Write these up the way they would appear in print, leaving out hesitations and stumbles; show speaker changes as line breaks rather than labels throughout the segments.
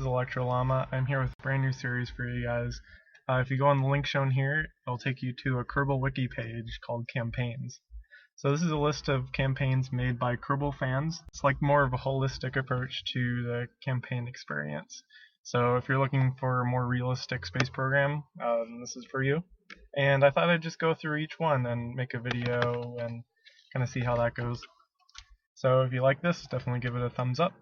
is ElectroLlama. I'm here with a brand new series for you guys. If you go on the link shown here, it'll take you to a Kerbal Wiki page called Campaigns. So this is a list of campaigns made by Kerbal fans. It's like more of a holistic approach to the campaign experience. So if you're looking for a more realistic space program, this is for you. And I thought I'd just go through each one and make a video and kind of see how that goes. So if you like this, definitely give it a thumbs up.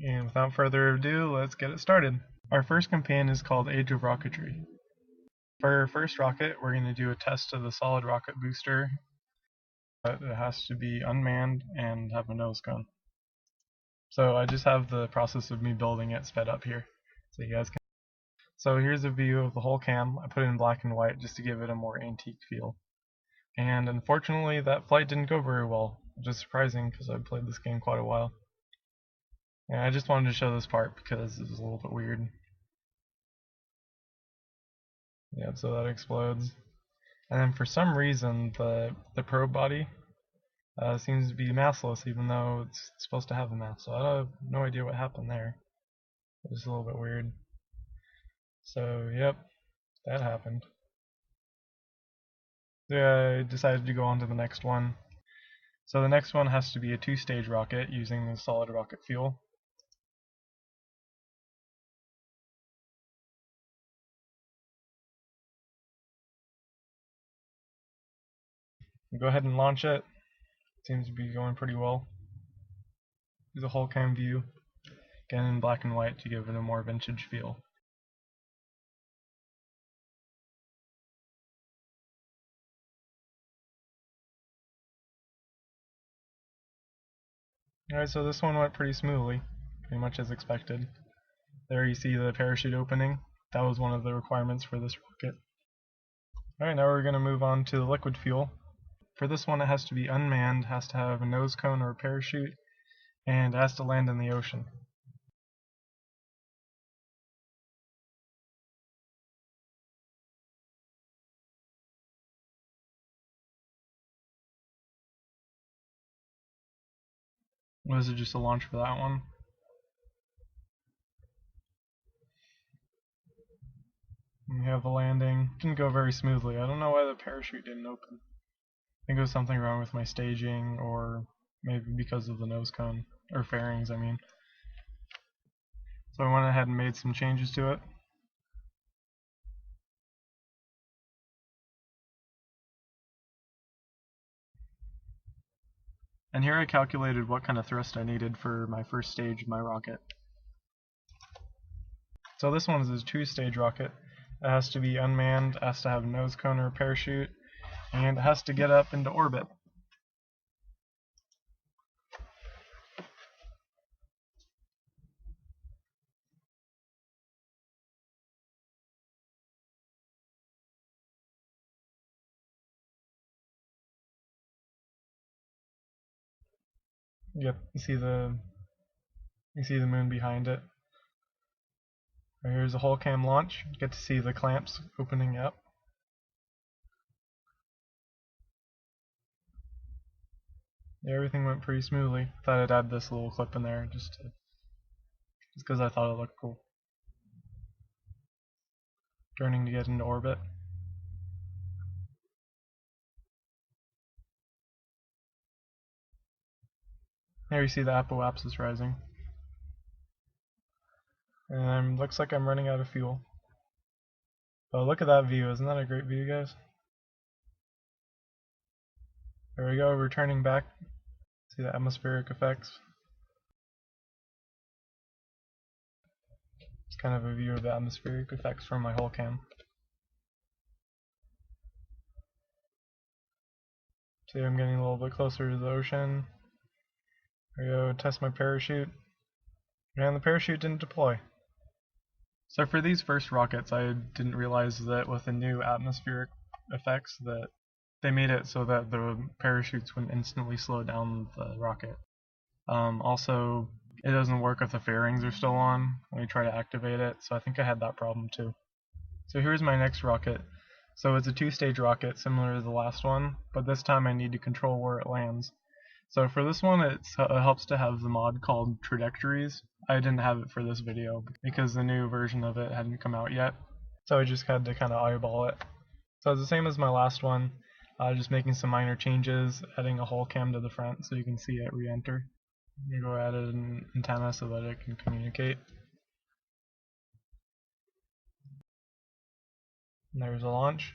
And without further ado, let's get it started. Our first campaign is called Age of Rocketry. For our first rocket, we're going to do a test of the solid rocket booster. It has to be unmanned and have a nose cone. So I just have the process of me building it sped up here, so you guys can. So here's a view of the whole cam. I put it in black and white just to give it a more antique feel. And unfortunately, that flight didn't go very well, which is surprising because I've played this game quite a while. And I just wanted to show this part because it was a little bit weird. Yeah, so that explodes. And then for some reason, the probe body seems to be massless, even though it's supposed to have a mass. So I have no idea what happened there. It was a little bit weird. So, yep, that happened. I decided to go on to the next one. So the next one has to be a two-stage rocket using the solid rocket fuel. Go ahead and launch it. Seems to be going pretty well. Use a whole cam view, again in black and white to give it a more vintage feel. Alright, so this one went pretty smoothly, pretty much as expected. There you see the parachute opening. That was one of the requirements for this rocket. Alright, now we're going to move on to the liquid fuel. For this one, it has to be unmanned, has to have a nose cone or a parachute, and it has to land in the ocean. Was it just a launch for that one? We have the landing. It didn't go very smoothly. I don't know why the parachute didn't open. I think it was something wrong with my staging, or maybe because of the nose cone, or fairings I mean. So I went ahead and made some changes to it. And here I calculated what kind of thrust I needed for my first stage of my rocket. So this one is a two-stage rocket. It has to be unmanned, it has to have a nose cone or a parachute, and it has to get up into orbit. Yep, you see the moon behind it. Here's a whole cam launch. You get to see the clamps opening up. Yeah, everything went pretty smoothly. Thought I'd add this little clip in there just because I thought it looked cool. Turning to get into orbit. There you see the apoapsis rising. And looks like I'm running out of fuel. But look at that view, isn't that a great view, guys? There we go, returning back. See the atmospheric effects. It's kind of a view of the atmospheric effects from my whole cam. See, I'm getting a little bit closer to the ocean. There we go, test my parachute. And the parachute didn't deploy. So for these first rockets, I didn't realize that with the new atmospheric effects that they made it so that the parachutes wouldn't instantly slow down the rocket. Also, it doesn't work if the fairings are still on when you try to activate it, so I think I had that problem too. So here's my next rocket. So it's a two-stage rocket similar to the last one, but this time I need to control where it lands. So for this one, it helps to have the mod called Trajectories. I didn't have it for this video because the new version of it hadn't come out yet, so I just had to kind of eyeball it. So it's the same as my last one, just making some minor changes, adding a whole cam to the front so you can see it re-enter. You go add an antenna so that it can communicate. And there's a launch.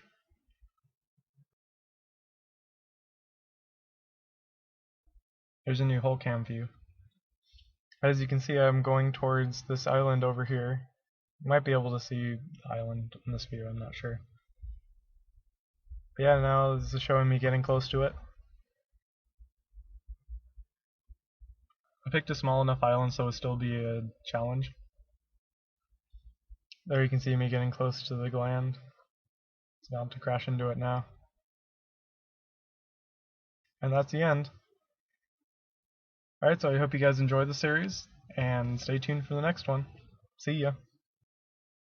There's a new whole cam view. As you can see, I'm going towards this island over here. You might be able to see the island in this view, I'm not sure. But yeah, now this is showing me getting close to it. I picked a small enough island so it would still be a challenge. There you can see me getting close to the gland. It's about to crash into it now. And that's the end. Alright, so I hope you guys enjoyed the series, and stay tuned for the next one. See ya!